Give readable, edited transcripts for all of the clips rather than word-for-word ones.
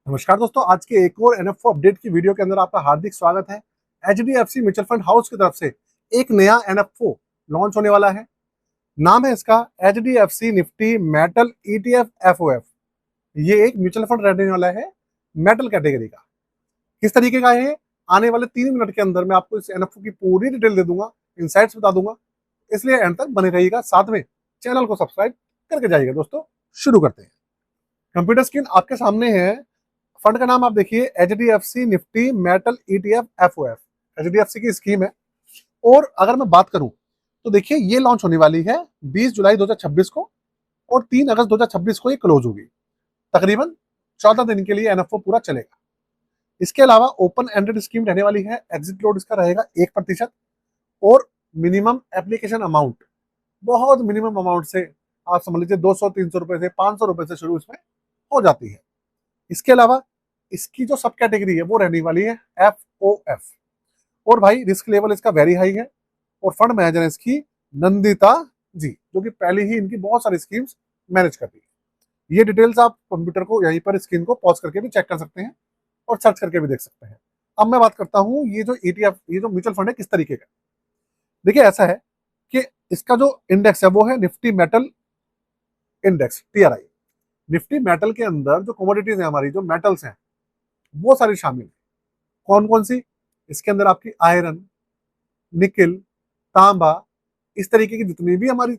नमस्कार दोस्तों, आज के एक और एनएफओ अपडेट की वीडियो के अंदर आपका हार्दिक स्वागत है। एचडीएफसी म्यूचुअल फंड हाउस की तरफ से एक नया एनएफओ लॉन्च होने वाला है। नाम है इसका HDFC Nifty metal ETF FOF. ये एक म्यूचुअल फंड रहने वाला है मेटल कैटेगरी का। किस तरीके का है, आने वाले 3 मिनट के अंदर मैं आपको इस एनएफओ की पूरी डिटेल दे दूंगा, इनसाइट्स बता दूंगा, इसलिए एंड तक बने रहिएगा। साथ में चैनल को सब्सक्राइब करके जाइएगा। दोस्तों शुरू करते हैं। कंप्यूटर स्क्रीन आपके सामने है। फंड का नाम आप देखिए, HDFC Nifty metal ETF FOF. HDFC की स्कीम है। और अगर मैं बात करूं तो देखिए, ये लॉन्च होने वाली है 20 जुलाई 2026 को और 3 अगस्त 2026 को ये क्लोज होगी। तकरीबन 14 दिन के लिए एनएफओ पूरा चलेगा। इसके अलावा ओपन एंडेड स्कीम रहने वाली है। एग्जिट लोड इसका रहेगा 1%। और मिनिमम एप्लीकेशन अमाउंट, बहुत मिनिमम अमाउंट से आप समझ लीजिए 200-300 रुपए से 500 रुपए से शुरू इसमें हो जाती है। इसके अलावा इसकी जो सब कैटेगरी है वो रहने वाली है एफ ओ एफ। और भाई रिस्क लेवल इसका वेरी हाई है। और फंड मैनेजर है इसकी नंदिता जी, जो कि पहले ही इनकी बहुत सारी स्कीम्स मैनेज कर रही है। ये डिटेल्स आप कंप्यूटर को यहीं पर स्क्रीन को पॉज करके भी चेक कर सकते हैं और सर्च करके भी देख सकते हैं। अब मैं बात करता हूँ, ये जो ईटीएफ, ये जो म्यूचुअल फंड है किस तरीके का। देखिए ऐसा है कि इसका जो इंडेक्स है वो है Nifty metal index, TRI. Nifty metal के अंदर जो कमोडिटीज है, हमारी जो मेटल्स हैं वो सारी शामिल है। कौन कौन सी? इसके अंदर आपकी आयरन, निकिल, तांबा, इस तरीके की जितनी भी हमारी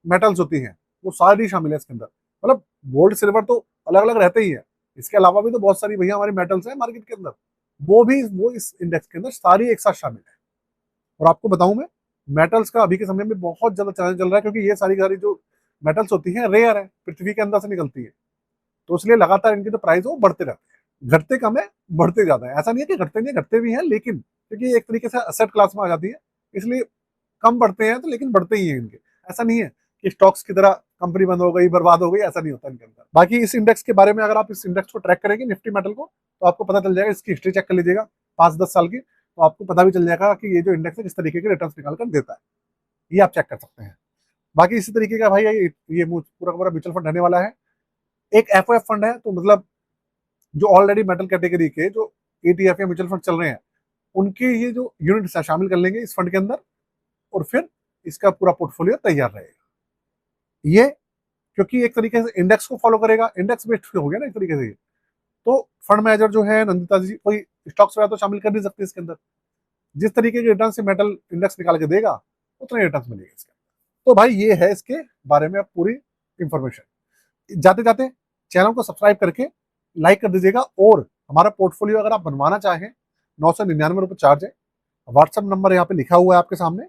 मेटल्स होती हैं वो सारी शामिल है इसके अंदर। मतलब गोल्ड सिल्वर तो अलग अलग रहते ही है, इसके अलावा भी तो बहुत सारी भैया हमारी मेटल्स हैं मार्केट के अंदर, वो इस इंडेक्स के अंदर सारी एक साथ शामिल है। और आपको बताऊं मैं, मेटल्स का अभी के समय में बहुत ज्यादा चलन चल रहा है, क्योंकि ये सारी सारी जो मेटल्स होती हैं रेयर है, पृथ्वी के अंदर से निकलती है। तो इसलिए लगातार इनके जो प्राइस है वो बढ़ते रहते हैं। घटते कम है, बढ़ते ज्यादा है। ऐसा नहीं है कि घटते नहीं है, घटते भी हैं, लेकिन क्योंकि एक तरीके से असेट क्लास में आ जाती है, इसलिए कम बढ़ते हैं तो, लेकिन बढ़ते ही हैं इनके। ऐसा नहीं है कि स्टॉक्स की तरह कंपनी बंद हो गई, बर्बाद हो गई, ऐसा नहीं होता इनके अंदर। बाकी इस इंडेक्स के बारे में अगर आप इस इंडेक्स को ट्रैक करेंगे निफ्टी मेटल को, तो आपको पता चल जाएगा। इसकी हिस्ट्री चेक कर लीजिएगा 5-10 साल की, तो आपको पता भी चल जाएगा कि ये जो इंडेक्स है किस तरीके के रिटर्न निकाल कर देता है। ये आप चेक कर सकते हैं। बाकी इसी तरीके का भाई ये पूरा का पूरा म्यूचुअल फंड रहने वाला है। एक एफओएफ फंड है, तो मतलब जो ऑलरेडी मेटल कैटेगरी के जो ईटीएफ या म्यूचुअल फंड चल रहे हैं, उनके ये जो यूनिट शामिल कर लेंगे इस फंड के अंदर, और फिर इसका पूरा पोर्टफोलियो तैयार रहेगा। ये क्योंकि एक तरीके से इंडेक्स को फॉलो करेगा, इंडेक्स बेस्ड हो गया ना एक तरीके से। तो फंड मैनेजर जो है नंदिता जी, कोई स्टॉक्स वगैरह तो शामिल कर नहीं सकते इसके अंदर। जिस तरीके के रिटर्न से मेटल इंडेक्स निकाल के देगा उतने रिटर्न मिलेंगे इसके अंदर। तो भाई ये है इसके बारे में अब पूरी इंफॉर्मेशन। जाते जाते चैनल को सब्सक्राइब करके लाइक कर दीजिएगा। और हमारा पोर्टफोलियो अगर आप बनवाना चाहें, 999 रुपये चार्ज है। व्हाट्सएप नंबर यहाँ पे लिखा हुआ है आपके सामने,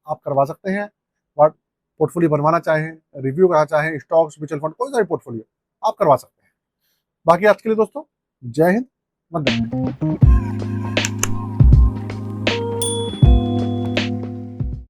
आप करवा सकते हैं। पोर्टफोलियो बनवाना चाहें, रिव्यू करना चाहें, स्टॉक्स, म्यूचुअल फंड, कोई सा भी पोर्टफोलियो आप करवा सकते हैं। बाकी आज के लिए दोस्तों, जय हिंद, वंदे मातरम।